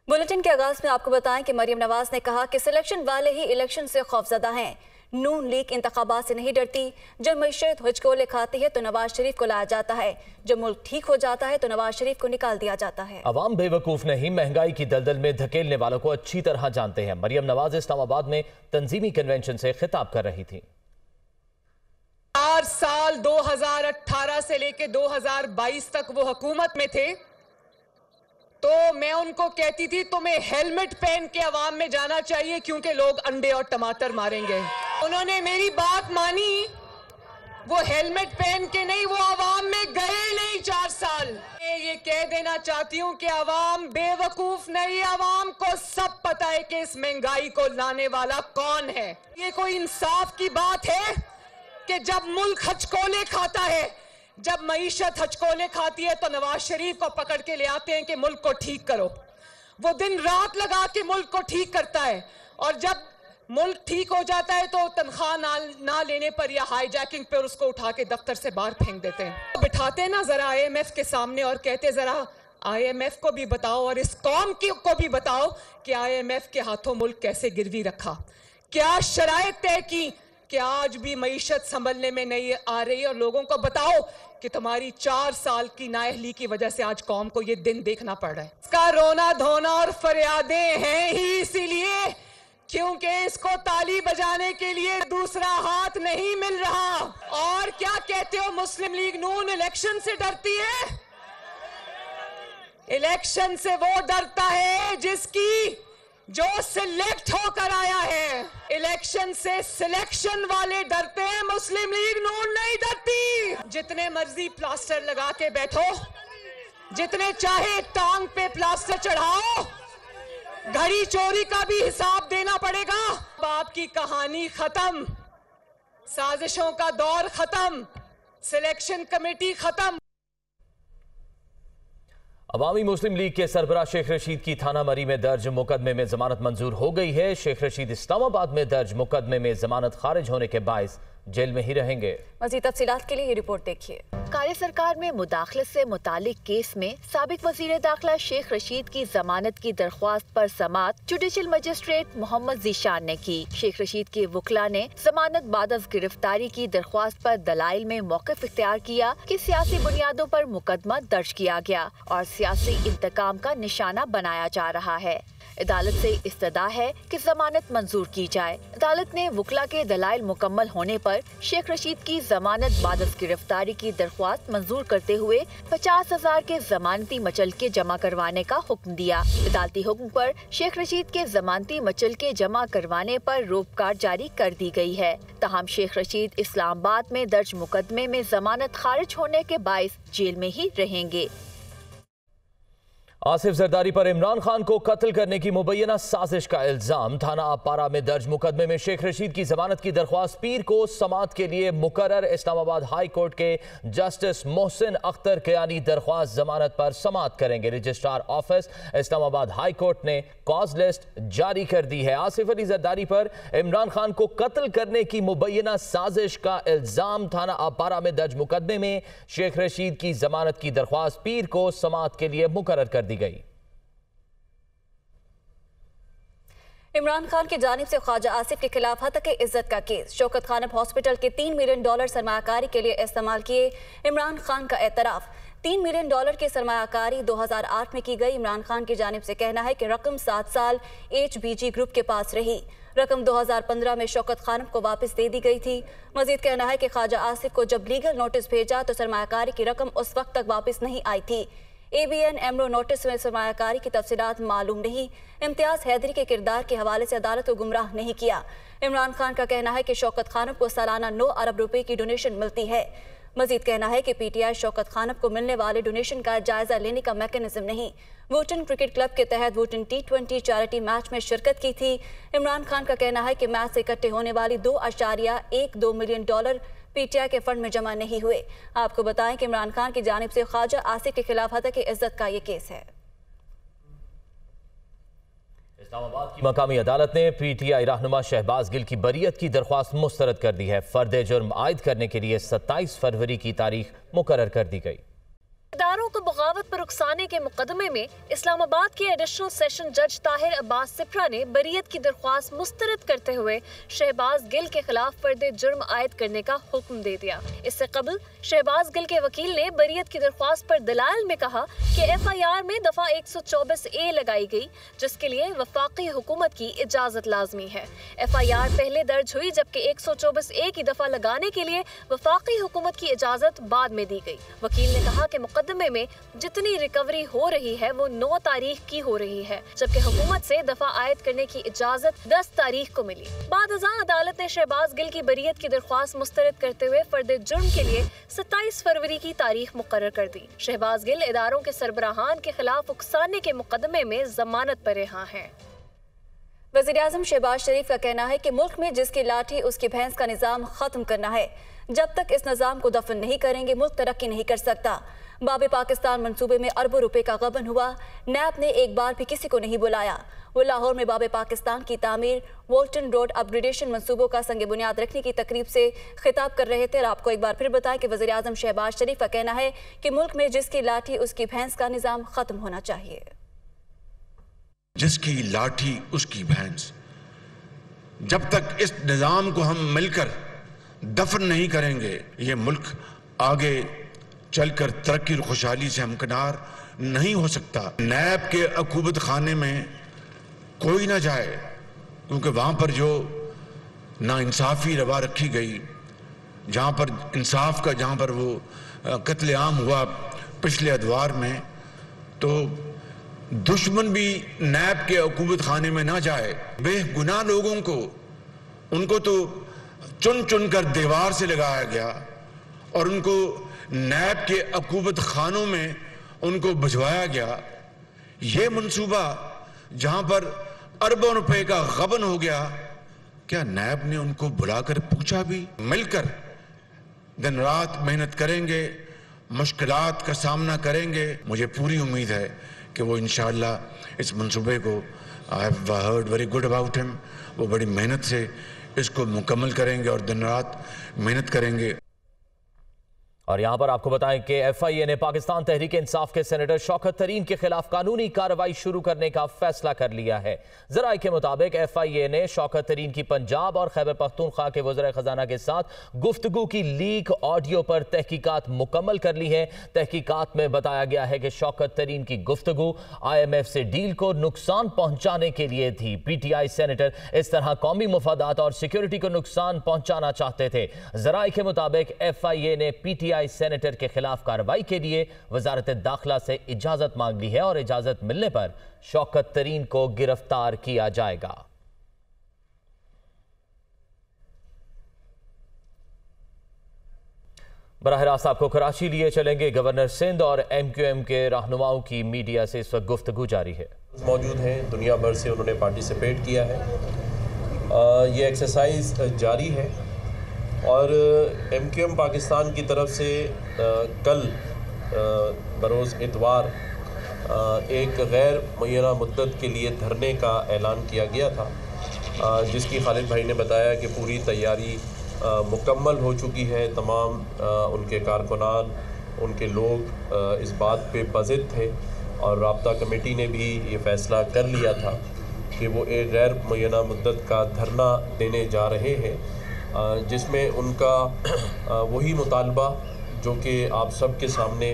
Bulletin के आगाज में आपको बताएं कि मरियम नवाज ने कहा कि सिलेक्शन वाले ही इलेक्शन से खौफजदा हैं। नून लीग इंतखाबात से नहीं डरती। जब मईशत हुचकोले खाती है तो नवाज शरीफ को लाया जाता है, जब मुल्क ठीक हो जाता है तो नवाज शरीफ को निकाल दिया जाता है। अवाम बेवकूफ नहीं, महंगाई की दलदल में धकेलने वालों को अच्छी तरह जानते हैं। मरियम नवाज इस्लामाबाद में तंजीमी कन्वेंशन से खिताब कर रही थी। 4 साल 2018 से लेकर 2022 तक वो हुकूमत में थे, तो मैं उनको कहती थी तुम्हें हेलमेट पहन के अवाम में जाना चाहिए क्योंकि लोग अंडे और टमाटर मारेंगे। उन्होंने मेरी बात मानी, वो हेलमेट पहन के नहीं, वो अवाम में गए नहीं 4 साल। मैं ये कह देना चाहती हूँ कि अवाम बेवकूफ नहीं, अवाम को सब पता है कि इस महंगाई को लाने वाला कौन है। ये कोई इंसाफ की बात है कि जब मुल्क हचकोले खाता है, जब मईशत हचकोले खाती है तो नवाज शरीफ को पकड़ के ले आते हैं कि मुल्क को ठीक करो। वो दिन रात लगा के मुल्क को ठीक करता है, और जब मुल्क ठीक हो जाता है तो तनख्वाह ना लेने पर या हाईजैकिंग पर उसको उठा के दफ्तर से बाहर फेंक देते हैं। बिठाते ना जरा IMF के सामने और कहते जरा IMF को भी बताओ और इस कौम को भी बताओ कि IMF के हाथों मुल्क कैसे गिरवी रखा, क्या शराइत तय की कि आज भी मईशत संभलने में नहीं आ रही, और लोगों को बताओ कि तुम्हारी 4 साल की नाअहली की वजह से आज कौम को ये दिन देखना पड़ रहा है। इसका रोना धोना और फरियादें हैं ही इसीलिए क्योंकि इसको ताली बजाने के लिए दूसरा हाथ नहीं मिल रहा। और क्या कहते हो, मुस्लिम लीग नून इलेक्शन से डरती है? इलेक्शन से वो डरता है जो सिलेक्ट होकर आया है। इलेक्शन से सिलेक्शन वाले डरते हैं, मुस्लिम लीग नून नहीं डरती। जितने मर्जी प्लास्टर लगा के बैठो, जितने चाहे टांग पे प्लास्टर चढ़ाओ, घड़ी चोरी का भी हिसाब देना पड़ेगा। बाप की कहानी खत्म, साजिशों का दौर खत्म, सिलेक्शन कमेटी खत्म। अवामी मुस्लिम लीग के सरबराह शेख रशीद की थाना मरी में दर्ज मुकदमे में जमानत मंजूर हो गई है। शेख रशीद इस्लामाबाद में दर्ज मुकदमे में जमानत खारिज होने के बायस जेल में ही रहेंगे। मज़ीद तफसीलात के लिए ये रिपोर्ट देखिए। कार्य सरकार में मुदाखलत से मुतालिक केस में साबिक वज़ीर दाखिला शेख रशीद की जमानत की दरख्वास्त पर समाअत जुडिशल मजिस्ट्रेट मोहम्मद जीशान ने की। शेख रशीद के वकला ने जमानत बाद अज़ गिरफ्तारी की दरख्वास्त पर दलाइल में मौक़िफ़ इख्तियार किया कि सियासी बुनियादों पर मुकदमा दर्ज किया गया और सियासी इंतकाम का निशाना बनाया जा रहा है। अदालत से इस्तदा है कि जमानत मंजूर की जाए। अदालत ने वकला के दलाइल मुकम्मल होने पर शेख रशीद की जमानत बाद अज़ गिरफ्तारी की दरख्वास्त मंजूर करते हुए 50,000 के जमानती मचलके जमा करवाने का हुक्म दिया। अदालती हुक्म पर शेख रशीद के जमानती मचलके जमा करवाने पर रोककार जारी कर दी गई है। तहम शेख रशीद इस्लामाबाद में दर्ज मुकदमे में जमानत खारिज होने के बायस जेल में ही रहेंगे। आसिफ जरदारी पर इमरान खान को कत्ल करने की मुबैना साजिश का इल्जाम। थाना आपारा में दर्ज मुकदमे में शेख रशीद की जमानत की दरख्वास्त पीर को समाअत के लिए मुकर्रर। इस्लामाबाद हाई कोर्ट के जस्टिस मोहसिन अख्तर कियानी दरख्वास्त जमानत पर समाअत करेंगे। Registrar office Islamabad high court ने कॉज लिस्ट जारी कर दी है। आसिफ अली जरदारी पर इमरान खान को कत्ल करने की मुबैना साजिश का इल्जाम। थाना आपारा में दर्ज मुकदमे में शेख रशीद की जमानत की दरख्वास्त पीर को समाअत के लिए मुकर्रर कर दी गई। इमरान खान की जानिब से ख्वाजा आसिफ के खिलाफ हत्या की इज्जत का केस। शौकत खानम हॉस्पिटल के $3 मिलियन सरमायाकारी के लिए इस्तेमाल किए। इमरान खान का एतराफ, $3 मिलियन की सरमायाकारी 2008 में की गई। इमरान खान की जानिब से कहना है कि रकम 7 साल HBG ग्रुप के पास रही। रकम 2015 में शौकत खानम को वापस दे दी गई थी। मजीद कहना है कि ख्वाजा आसिफ को जब लीगल नोटिस भेजा तो सरमायाकारी की रकम उस वक्त तक वापस नहीं आई थी। ABN एमरो नोटिस में सरमायाकारी की तफसीलात मालूम नहीं। इम्तियाज हैदरी के किरदार के हवाले से अदालत को गुमराह नहीं किया। इमरान खान का कहना है कि शौकत खानम को सालाना 9 अरब रुपए की डोनेशन मिलती है। मजीद कहना है कि PTI शौकत खानम को मिलने वाले डोनेशन का जायजा लेने का मैकेनिज्म नहीं। वोटन क्रिकेट क्लब के तहत वोटन T20 चैरिटी मैच में शिरकत की थी। इमरान खान का कहना है कि मैच से इकट्ठे होने वाली $2.12 मिलियन PTI के फंड में जमा नहीं हुए। आपको बताएं कि इमरान खान की जानिब से ख्वाजा आसिफ के खिलाफ हत्या की इज्जत का ये केस है। इस्लामाबाद की मकामी अदालत ने PTI रहनुमा शहबाज गिल की बरियत की दरख्वास्त मुस्तरद कर दी है। फर्द जुर्म आयद करने के लिए 27 फरवरी की तारीख मुकर्रर कर दी गई। इदारों को बगावत पर उकसाने के मुकदमे में इस्लामाबाद के एडिशनल सेशन जज ताहिर अब्बास सिप्रा ने बरीयत की दरख्वास्त मुस्तरद करते हुए शहबाज गिल के खिलाफ फर्द जुर्म आयद करने का हुक्म दे दिया। इससे कबल शहबाज गिल के वकील ने बरीयत की दरख्वास्त पर दलाइल में कहा कि FIR में दफा 124A लगाई गई, जिसके लिए वफाकी हुकूमत की इजाजत लाजमी है। FIR पहले दर्ज हुई, जबकि 124A की दफा लगाने के लिए वफाकी हुकूमत की इजाजत बाद में दी गई। वकील ने कहा कि मुकदमे में जितनी रिकवरी हो रही है वो 9 तारीख की हो रही है, जबकि हुकूमत से दफा आयद करने की इजाजत 10 तारीख को मिली। बाद अज़ां अदालत ने शहबाज गिल की बरीयत की दरख्वास्त मुस्तरद करते हुए फर्द जुर्म के लिए 27 फरवरी की तारीख मुकर्रर कर दी। शहबाज गिल इदारों के सरबराहान के खिलाफ उकसाने के मुकदमे में जमानत पर रिहा हैं। वज़ीर-ए-आज़म शहबाज शरीफ का कहना है कि मुल्क में जिसकी लाठी उसकी भैंस का निज़ाम खत्म करना है। जब तक इस निज़ाम को दफन नहीं करेंगे मुल्क तरक्की नहीं कर सकता। बाबे पाकिस्तान मंसूबे में अरबों रुपए का गबन हुआ, नैब ने एक बार भी किसी को नहीं बुलाया। वो लाहौर में बाबे पाकिस्तान की तामीर, वोल्टन रोड अपग्रेडेशन मंसूबों का संग बुनियाद रखने की तकरीब से खिताब कर रहे थे। और आपको एक बार फिर बताएं कि वज़ीर-ए-आज़म शहबाज शरीफ का कहना है कि मुल्क में जिसकी लाठी उसकी भैंस का निज़ाम खत्म होना चाहिए। जिसकी लाठी उसकी भैंस, जब तक इस निजाम को हम मिलकर दफन नहीं करेंगे ये मुल्क आगे चलकर तरक्की और खुशहाली से हमकिनार नहीं हो सकता। नैब के अकूबत खाने में कोई ना जाए, क्योंकि वहां पर जो नाइंसाफी रवा रखी गई, जहां पर इंसाफ का, जहां पर वो कत्लेआम हुआ पिछले अदवार में, तो दुश्मन भी नैब के अकूबत खाने में ना जाए। बेगुनाह लोगों को, उनको तो चुन चुन कर दीवार से लगाया गया और उनको नैब के अकूबत खानों में उनको भिजवाया गया। ये मंसूबा जहां पर अरबों रुपए का गबन हो गया, क्या नैब ने उनको बुलाकर पूछा भी? मिलकर दिन रात मेहनत करेंगे, मुश्किलात का सामना करेंगे। मुझे पूरी उम्मीद है कि वो इंशाअल्लाह इस मंसूबे को, I have heard very good about him, वो बड़ी मेहनत से इसको मुकम्मल करेंगे और दिन रात मेहनत करेंगे। और यहां पर आपको बताएं कि FIA ने पाकिस्तान तहरीक इंसाफ के सेनेटर शौकत तरीन के खिलाफ कानूनी कार्रवाई शुरू करने का फैसला कर लिया है। जराये के मुताबिक FIA ने शौकत तरीन की पंजाब और खैबर पख्तूनख्वा के वज़ीर खजाना के साथ गुफ्तगू की लीक ऑडियो पर तहकीकात मुकम्मल कर ली है। तहकीकात में बताया गया है कि शौकत तरीन की गुफ्तगू IMF से डील को नुकसान पहुंचाने के लिए थी। PTI सेनेटर इस तरह कौमी मफादात और सिक्योरिटी को नुकसान पहुंचाना चाहते थे। जराये के मुताबिक FIA ने PTI सेनेटर के खिलाफ कार्रवाई के लिए वजारत दाखिला से इजाजत मांग ली है और इजाजत मिलने पर शौकत तरीन को गिरफ्तार किया जाएगा। बराह रास्त आपको कराची लिए चलेंगे। गवर्नर सिंध और MQM के रहनुमाओं की मीडिया से इस वक्त गुफ्तगू जारी है। मौजूद हैं, दुनिया भर से उन्होंने पार्टिसिपेट किया है। ये एक्सरसाइज जारी है और MQM पाकिस्तान की तरफ से कल बरोज़ इतवार एक गैर मुय्यना मुद्दत के लिए धरने का ऐलान किया गया था, जिसकी खालिद भाई ने बताया कि पूरी तैयारी मुकम्मल हो चुकी है। तमाम उनके कारकुनान, उनके लोग इस बात पे बज़िद थे और राब्ता कमेटी ने भी ये फ़ैसला कर लिया था कि वो एक गैर मुय्यना मुद्दत का धरना देने जा रहे हैं, जिसमें उनका वही मुतालबा जो कि आप सब के सामने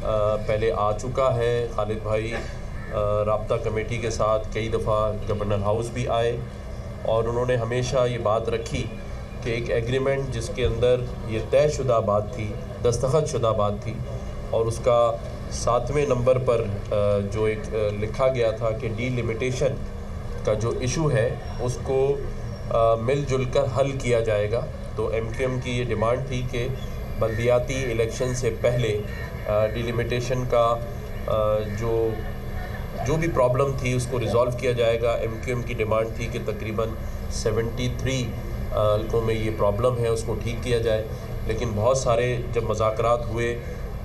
पहले आ चुका है। खालिद भाई राब्ता कमेटी के साथ कई दफ़ा गवर्नर हाउस भी आए और उन्होंने हमेशा ये बात रखी कि एक एग्रीमेंट जिसके अंदर ये तयशुदा बात थी, दस्तखत शुदा बात थी, और उसका 7वें नंबर पर जो एक लिखा गया था कि डीलिमिटेशन का जो इशू है उसको मिलजुल कर हल किया जाएगा। तो MQM की ये डिमांड थी कि बल्दियाती इलेक्शन से पहले डिलिमिटेशन का जो भी प्रॉब्लम थी उसको रिज़ॉल्व किया जाएगा। MQM की डिमांड थी कि तकरीबन 73 हल्कों में ये प्रॉब्लम है उसको ठीक किया जाए, लेकिन बहुत सारे जब मुज़ाकरात हुए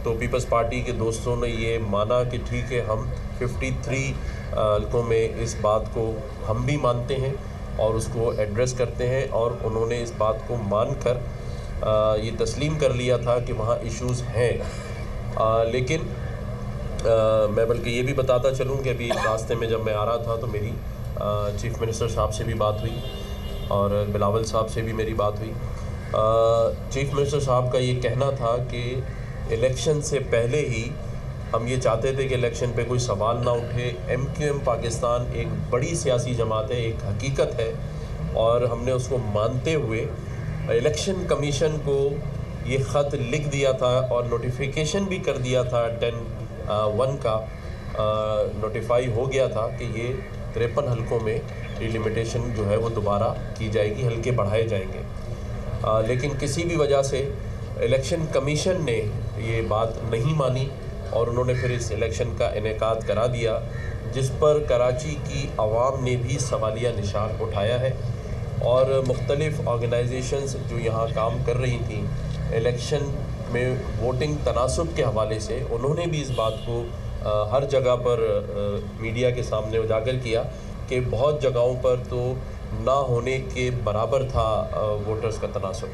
तो पीपल्स पार्टी के दोस्तों ने ये माना कि ठीक है, हम 53 हल्कों में इस बात को हम भी मानते हैं और उसको एड्रेस करते हैं, और उन्होंने इस बात को मानकर ये तस्लीम कर लिया था कि वहाँ इश्यूज़ हैं। लेकिन मैं बल्कि ये भी बताता चलूँ कि अभी रास्ते में जब मैं आ रहा था तो मेरी चीफ मिनिस्टर साहब से भी बात हुई और बिलावल साहब से भी मेरी बात हुई। चीफ मिनिस्टर साहब का ये कहना था कि इलेक्शन से पहले ही हम ये चाहते थे कि इलेक्शन पे कोई सवाल ना उठे। MQM पाकिस्तान एक बड़ी सियासी जमात है, एक हकीकत है, और हमने उसको मानते हुए इलेक्शन कमीशन को ये ख़त लिख दिया था और नोटिफिकेशन भी कर दिया था 10/1 का नोटिफाई हो गया था कि ये 53 हलकों में डिलिमिटेशन जो है वो दोबारा की जाएगी, हल्के बढ़ाए जाएंगे। लेकिन किसी भी वजह से इलेक्शन कमीशन ने ये बात नहीं मानी और उन्होंने फिर इस इलेक्शन का इनेकाद करा दिया, जिस पर कराची की आवाम ने भी सवालिया निशान उठाया है और मुख्तलिफ़ ऑर्गेनाइजेशंस जो यहाँ काम कर रही थी इलेक्शन में वोटिंग तनासुब के हवाले से, उन्होंने भी इस बात को हर जगह पर मीडिया के सामने उजागर किया कि बहुत जगहों पर तो ना होने के बराबर था वोटर्स का तनासुब।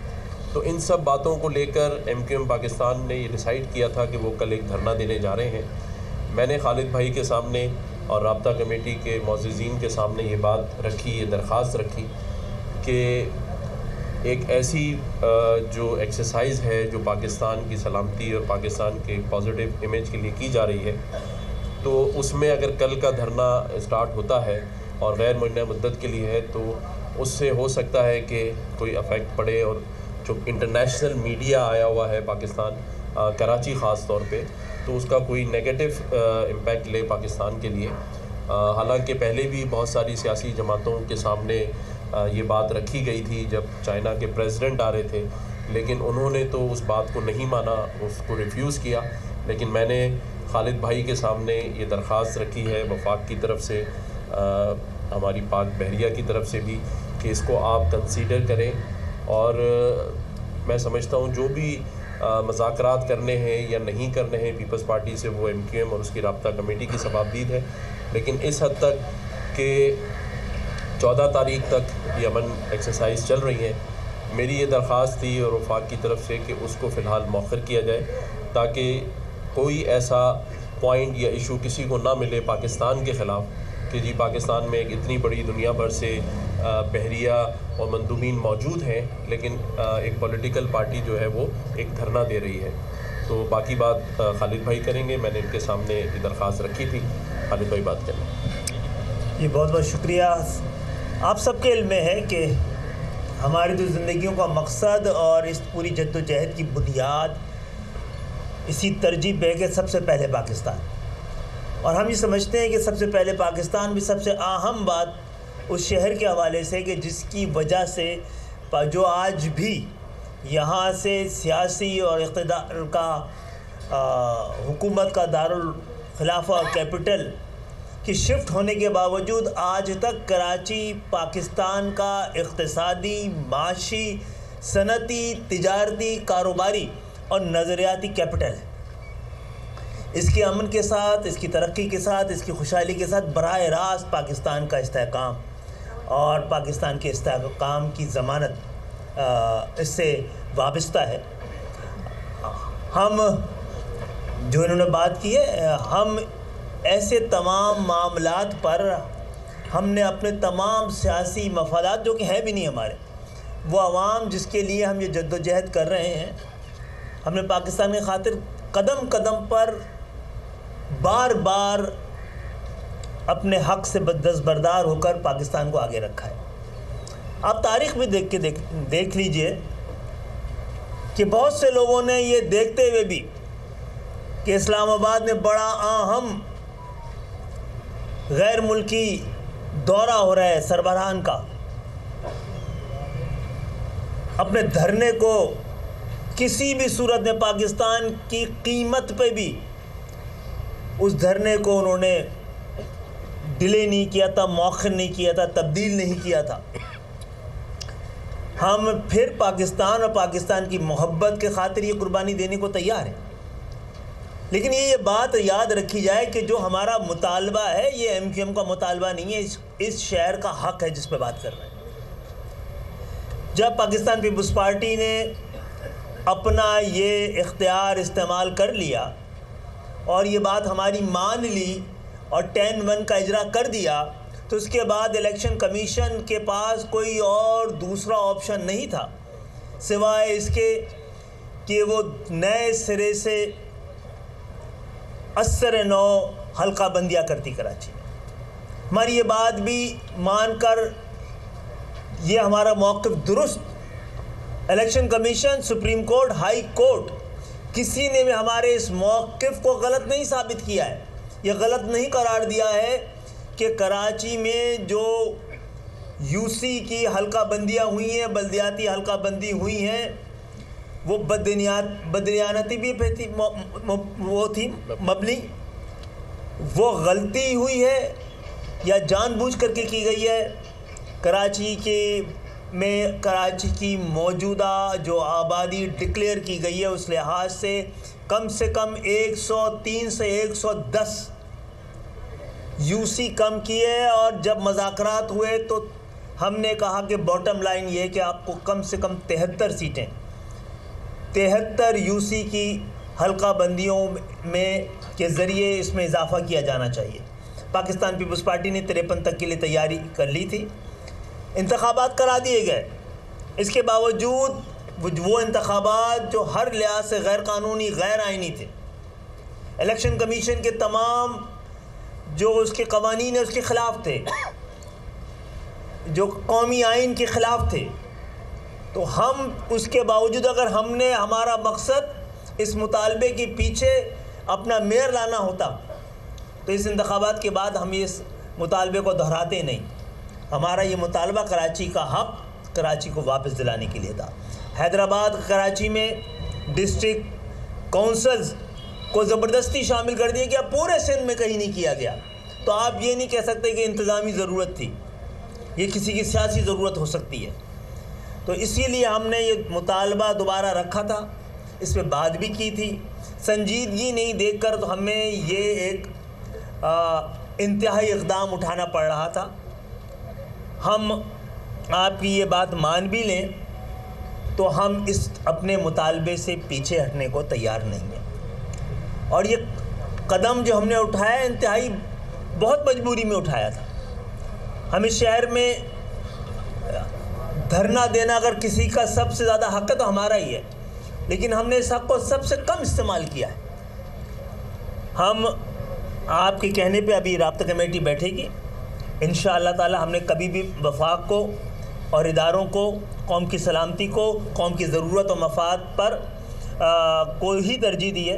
तो इन सब बातों को लेकर MQM पाकिस्तान ने ये डिसाइड किया था कि वो कल एक धरना देने जा रहे हैं। मैंने खालिद भाई के सामने और राब्ता कमेटी के मौज़िज़ीन के सामने ये बात रखी, ये दरख्वास्त रखी कि एक ऐसी जो एक्सरसाइज है जो पाकिस्तान की सलामती और पाकिस्तान के पॉजिटिव इमेज के लिए की जा रही है, तो उसमें अगर कल का धरना स्टार्ट होता है और गैर मुअय्यना मुद्दत के लिए है तो उससे हो सकता है कि कोई अफेक्ट पड़े। और जो इंटरनेशनल मीडिया आया हुआ है पाकिस्तान, कराची ख़ास तौर पे, तो उसका कोई नेगेटिव इम्पैक्ट ले पाकिस्तान के लिए। हालांकि पहले भी बहुत सारी सियासी जमातों के सामने ये बात रखी गई थी जब चाइना के प्रेसिडेंट आ रहे थे, लेकिन उन्होंने तो उस बात को नहीं माना, उसको रिफ्यूज़ किया। लेकिन मैंने खालिद भाई के सामने ये दरख्वास्त रखी है वफाक की तरफ से, हमारी पाक बहरिया की तरफ से भी, कि इसको आप कंसीडर करें। और मैं समझता हूँ जो भी मज़ाकरात करने हैं या नहीं करने हैं पीपल्स पार्टी से, वो MQM और उसकी राब्ता कमेटी की सवाबदीद है। लेकिन इस हद तक कि 14 तारीख तक ये अमन एक्सरसाइज चल रही है, मेरी ये दरख्वास्त थी और वफाक की तरफ से कि उसको फ़िलहाल मौखर किया जाए ताकि कोई ऐसा पॉइंट या इशू किसी को ना मिले पाकिस्तान के ख़िलाफ़ कि जी पाकिस्तान में एक इतनी बड़ी दुनिया भर से बहरिया और मंदूबीन मौजूद हैं, लेकिन एक पॉलिटिकल पार्टी जो है वो एक धरना दे रही है। तो बाकी बात खालिद भाई करेंगे। मैंने इनके सामने ये दरख्वास्त रखी थी, खालिद भाई बात करें। जी बहुत बहुत शुक्रिया। आप सबके इल्म में है कि हमारी जो ज़िंदगियों का मकसद और इस पूरी जद्दोजहद की बुनियाद इसी तरजीह पे है कि सबसे पहले पाकिस्तान, और हम ये समझते हैं कि सबसे पहले पाकिस्तान भी सबसे अहम बात उस शहर के हवाले से कि जिसकी वजह से जो आज भी यहाँ से सियासी और इक़्तिदार का हुकूमत का दारुल खिलाफा कैपिटल की शिफ्ट होने के बावजूद आज तक कराची पाकिस्तान का इक़्तिसादी, माशी, सनती, तिजारती, कारोबारी और नज़रियाती कैपिटल है। इसके अमन के साथ, इसकी तरक्की के साथ, इसकी खुशहाली के साथ बराह रास्त पाकिस्तान का इस्तेहकाम और पाकिस्तान के इस्तेहकाम की ज़मानत इससे वाबस्ता है। हम जो इन्होंने बात की है, हम ऐसे तमाम मामलात पर हमने अपने तमाम सियासी मफादात जो कि हैं भी नहीं हमारे, वो अवाम जिसके लिए हम ये जद्दोजहद कर रहे हैं, हमने पाकिस्तान की खातिर कदम कदम पर बार बार अपने हक़ से दस्तबरदार होकर पाकिस्तान को आगे रखा है। आप तारीख़ भी देख लीजिए कि बहुत से लोगों ने ये देखते हुए भी कि इस्लामाबाद में बड़ा अहम गैर मुल्की दौरा हो रहा है सरबराहान का, अपने धरने को किसी भी सूरत में पाकिस्तान की कीमत पे भी उस धरने को उन्होंने डिले नहीं किया था, मौखर नहीं किया था, तब्दील नहीं किया था। हम फिर पाकिस्तान और पाकिस्तान की मोहब्बत के खातिर ये कुर्बानी देने को तैयार हैं। लेकिन ये बात याद रखी जाए कि जो हमारा मुतालबा है ये MQM का मुतालबा नहीं है, इस शहर का हक़ है जिस पे बात कर रहे हैं। जब पाकिस्तान पीपल्स पार्टी ने अपना ये इख्तियार इस्तेमाल कर लिया और ये बात हमारी मान ली और 10-1 का इजरा कर दिया, तो उसके बाद इलेक्शन कमीशन के पास कोई और दूसरा ऑप्शन नहीं था सिवाय इसके कि वो नए सिरे से असर नौ हल्का बंदियाँ करती कराची में। हमारी ये बात भी मानकर ये हमारा मौक़िफ़ दुरुस्त, election commission, supreme court, high court, किसी ने भी हमारे इस मौक़िफ़ को गलत नहीं साबित किया है। ये गलत नहीं करार दिया है कि कराची में जो यूसी की हल्का बंदियाँ हुई हैं, बल्दियाती हल्का बंदी हुई हैं, वो बदनियानती भी थी, वो थी मबनी, वो गलती हुई है या जानबूझ करके की गई है। कराची की मौजूदा जो आबादी डिक्लेयर की गई है उस लिहाज से कम 103 से 110 यूसी कम किए, और जब मज़ाकरात हुए तो हमने कहा कि बॉटम लाइन ये है कि आपको कम से कम 73 सीटें, 73 यूसी की हल्का बंदियों में के ज़रिए इसमें इजाफ़ा किया जाना चाहिए। पाकिस्तान पीपल्स पार्टी ने 53 तक के लिए तैयारी कर ली थी, इंतखाबात करा दिए गए। इसके बावजूद वो इंतखाबात जो हर लिहाज से गैर कानूनी, गैर आइनी थे, इलेक्शन कमीशन के तमाम जो उसके कवानीन है उसके ख़िलाफ़ थे, जो कौमी आइन के ख़िलाफ़ थे। तो हम उसके बावजूद अगर हमने हमारा मकसद इस मुतालबे के पीछे अपना मेयर लाना होता तो इस इंतखाबात के बाद हम इस मुतालबे को दोहराते नहीं। हमारा ये मुतालबा कराची का हक़ कराची को वापस दिलाने के लिए था। हैदराबाद कराची में डिस्ट्रिक्ट काउंसिल्स को ज़बरदस्ती शामिल कर दिया गया, पूरे सिंध में कहीं नहीं किया गया। तो आप ये नहीं कह सकते कि इंतज़ामी ज़रूरत थी, ये किसी की सियासी ज़रूरत हो सकती है। तो इसीलिए हमने ये मुतालबा दोबारा रखा था, इस पर बात भी की थी। संजीदगी नहीं देखकर तो हमें ये एक इंतहाई इक़दाम उठाना पड़ रहा था। हम आपकी ये बात मान भी लें तो हम इस अपने मुतालबे से पीछे हटने को तैयार नहीं हैं। और ये कदम जो हमने उठाया इंतहाई बहुत मजबूरी में उठाया था। हम इस शहर में धरना देना अगर किसी का सबसे ज़्यादा हक़ है तो हमारा ही है, लेकिन हमने इस हक़ को सबसे कम इस्तेमाल किया है। हम आपके कहने पे अभी राब्ता कमेटी बैठेगी, इंशाअल्लाह ताला। हमने कभी भी वफाक को और इदारों को, कौम की सलामती को, कौम की ज़रूरत और मफाद पर को ही तरजीह दी है,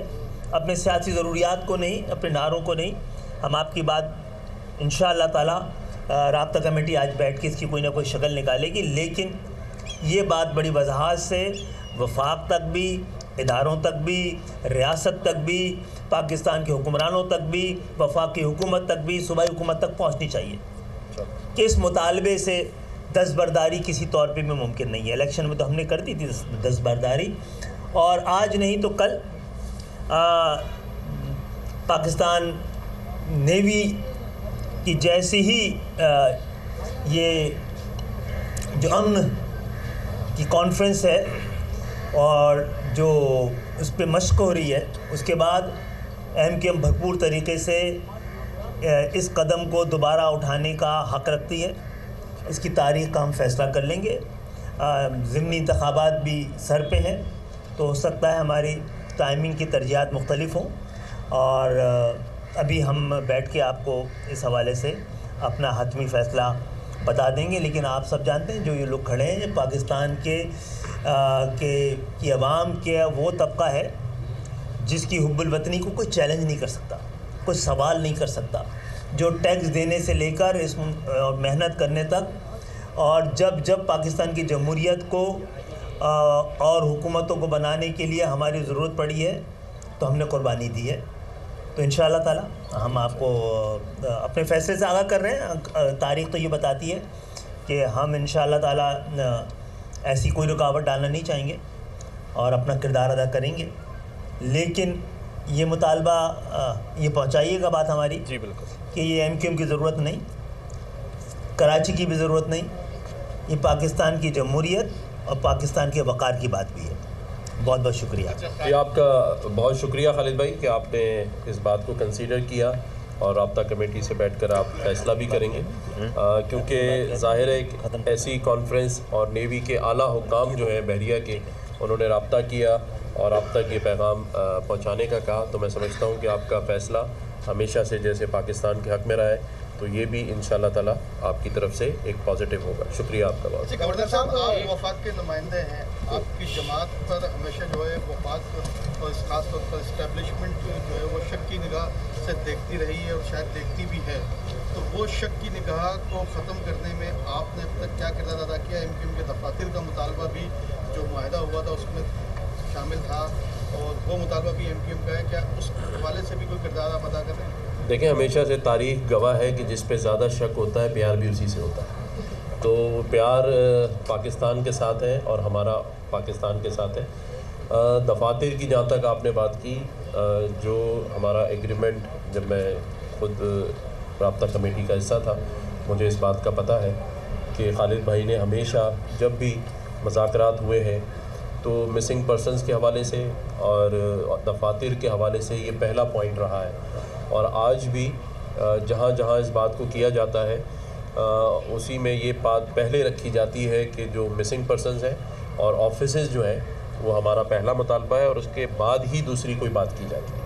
अपने सियासी ज़रूरियात को नहीं, अपने नारों को नहीं। हम आपकी बात इंशाअल्लाह ताला राब्ता कमेटी आज बैठ के इसकी कोई ना कोई शक्ल निकालेगी, लेकिन ये बात बड़ी वजाहत से वफाक तक भी, इदारों तक भी, रियासत तक भी, पाकिस्तान के हुक्मरानों तक भी, वफाकी हुकूमत तक भी, सूबाई हुकूमत तक पहुँचनी चाहिए कि इस मुतालबे से दस्तबरदारी किसी तौर पे भी मुमकिन नहीं है। इलेक्शन में तो हमने कर दी थी दस्तबरदारी, और आज नहीं तो कल पाकिस्तान नेवी की जैसे ही ये जो अमन की कॉन्फ्रेंस है और जो उस पर मशक़ हो रही है, उसके बाद MKM भरपूर तरीके से इस कदम को दोबारा उठाने का हक़ रखती है। इसकी तारीख़ का हम फ़ैसला कर लेंगे। ज़िमनी इंतखाबात भी सर पे हैं, तो हो सकता है हमारी टाइमिंग की तरजीहात मुख्तलिफ हों, और अभी हम बैठ के आपको इस हवाले से अपना हतमी फ़ैसला बता देंगे। लेकिन आप सब जानते हैं जो ये लोग खड़े हैं, पाकिस्तान की आवाम के वो तबका है जिसकी हुब्बुल वतनी को कोई चैलेंज नहीं कर सकता, कोई सवाल नहीं कर सकता। जो टैक्स देने से लेकर इस मेहनत करने तक, और जब पाकिस्तान की जमहूरियत को और हुकूमतों को बनाने के लिए हमारी ज़रूरत पड़ी है तो हमने कुर्बानी दी है। तो इंशाअल्लाह ताला हम आपको अपने फ़ैसले से आगाह कर रहे हैं। तारीख़ तो ये बताती है कि हम इंशाअल्लाह ताला ऐसी कोई रुकावट डालना नहीं चाहेंगे और अपना किरदार अदा करेंगे। लेकिन ये मुतालबा ये पहुँचाइएगा बात हमारी, जी बिल्कुल, कि ये MKM की ज़रूरत नहीं, कराची की भी ज़रूरत नहीं, ये पाकिस्तान की जमहूरियत और पाकिस्तान के वक़ार की बात भी है। बहुत बहुत शुक्रिया। जी, आपका बहुत शुक्रिया खालिद भाई कि आपने इस बात को कंसीडर किया और राब्ता कमेटी से बैठकर आप फैसला भी करेंगे, क्योंकि ज़ाहिर है एक ऐसी कॉन्फ्रेंस और नेवी के आला हुकाम जो है बहरिया के, उन्होंने राब्ता किया और आप तक ये पैगाम पहुँचाने का कहा। तो मैं समझता हूँ कि आपका फ़ैसला हमेशा से जैसे पाकिस्तान के हक़ में रहा है, तो ये भी इंशाल्लाह ताला आपकी तरफ से एक पॉजिटिव होगा। शुक्रिया आपका बहुत। गवर्नर साहब, आप वफाक के नुमाइंदे हैं, आपकी जमात पर हमेशा जो है वफाक और ख़ास तौर पर इस्टेब्लिशमेंट जो है वो शक की निगाह से देखती रही है और शायद देखती भी है। तो वो शक की निगाह को ख़त्म करने में आपने अब तक क्या किरदार अदा किया? MQM के दफातर का मुतालबा भी जो मुआहदा हुआ था उसमें शामिल था और वो मुतालबा भी MQM का है, क्या उस हवाले से भी कोई किरदार आप अदा कर रहे हैं? देखें, हमेशा से तारीख गवाह है कि जिस पे ज़्यादा शक होता है प्यार भी उसी से होता है। तो प्यार पाकिस्तान के साथ है और हमारा पाकिस्तान के साथ है। दफातर की जहाँ तक आपने बात की, जो हमारा एग्रीमेंट, जब मैं खुद राब्ता कमेटी का हिस्सा था, मुझे इस बात का पता है कि खालिद भाई ने हमेशा जब भी मुज़ाकरात हुए हैं तो मिसिंग पर्सनस के हवाले से और दफातर के हवाले से ये पहला पॉइंट रहा है। और आज भी जहाँ जहाँ इस बात को किया जाता है उसी में ये बात पहले रखी जाती है कि जो मिसिंग पर्सनस हैं और ऑफिसेज जो हैं वो हमारा पहला मुतालबा है और उसके बाद ही दूसरी कोई बात की जाती है।